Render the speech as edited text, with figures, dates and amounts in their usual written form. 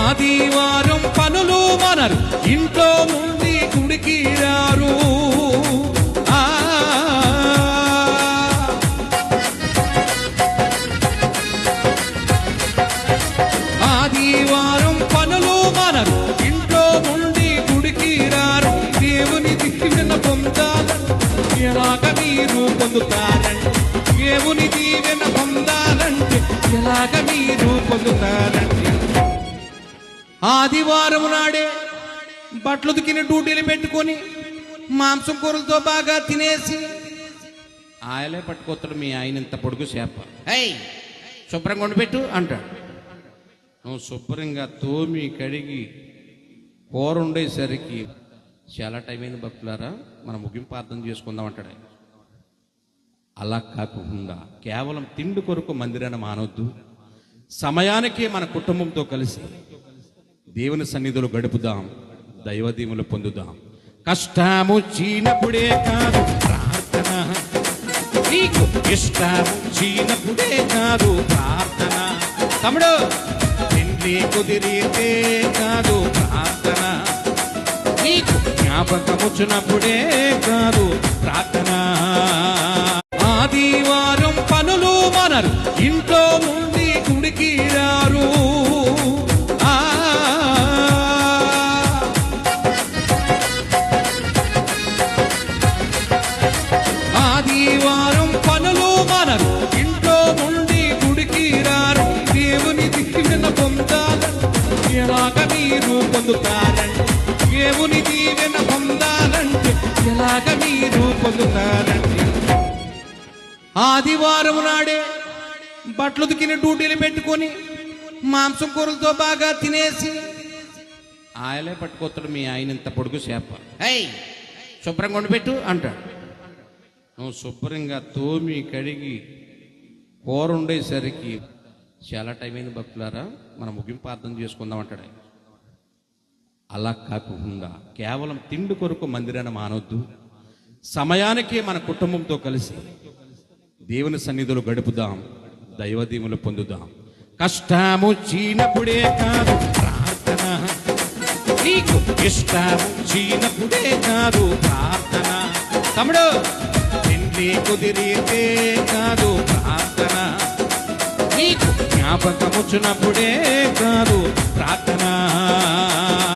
ఆదివారం పనులు మనరు, ఇంట్లో నుండి గుడికి రారు. ఆదివారం పనులు మనరు, ఇంట్లో నుండి గుడికి రారు. దేవుని దీవెన పొందాలంటే ఎలాగ మీరు పొందుతారంటే, దేవుని దీవెన పొందాలంటే ఎలాగ మీరు పొందుతారంటే, ఆదివారం నాడే బట్టలు ఉతికిన డ్యూటీలు పెట్టుకొని మాంసం కూరలతో బాగా తినేసి ఆయలే పట్టుకొస్తాడు మీ ఆయన ఇంత పొడుగు చేప, ఏయ్ శుభ్రంగా వండిపెట్టు అంటాడు. నువ్వు శుభ్రంగా తోమి కడిగి కూర ఉండేసరికి చాలా టైం అయింది భక్తులారా, మనం ముగింపు అర్థం చేసుకుందాం అంటాడు. అలా కాకుండా కేవలం తిండి కొరకు మందిరాన్ని మానవద్దు, సమయానికి మన కుటుంబంతో కలిసి దేవుని సన్నిధిలో గడుపుదాం, దైవదీవులు పొందుదాం. కష్టము చీనప్పుడే కాదు ప్రార్థన, నీకు ఇష్టము చీనప్పుడే కాదు ప్రార్థన. తమ్ముడు పెళ్లి కుదిరితే కాదు ప్రార్థన, నీకు జ్ఞాపకం వచ్చినప్పుడే కాదు ప్రార్థన. ఆదివారం పనులు మనరు, ఇంట్లో నుండి గుడికి రారు. ఆదివారం పనులు మనరు, ఇంట్లో నుండి గుడికి రారు. దేవుని దీవెన పొందాలంటే ఎలాగ మీరు పొందుతారంటే, దేవుని దీవెన పొందాలంటే ఎలాగ మీరు పొందుతారంటే, ఆదివారం నాడే బట్టలు ఉతికిన డ్యూటీలు పెట్టుకొని మాంసం కూరలతో బాగా తినేసి ఆయలే పట్టుకొస్తాడు మీ ఆయన ఇంత పొడుగు చేప, ఏయ్ శుభ్రంగా వండిపెట్టు అంటాడు. నువ్వు శుభ్రంగా తోమి కడిగి కూర ఉండేసరికి చాలా టైం అయింది భక్తులారా, మనం ముగింపు అర్థం చేసుకుందాం అంటాడు. అలా కాకుండా కేవలం తిండి కొరకు మందిరాన్ని మానవద్దు, సమయానికి మన కుటుంబంతో కలిసి దేవుని సన్నిధిలో గడుపుదాం, దైవదీవులు పొందుదాం. కష్టము చీనప్పుడే కాదు ప్రార్థన, నీకు ఇష్టము చీనప్పుడే కాదు ప్రార్థన. తమ్ముడు పెళ్లి కుదిరితే కాదు ప్రార్థన, నీకు జ్ఞాపకం వచ్చినప్పుడే కాదు ప్రార్థన.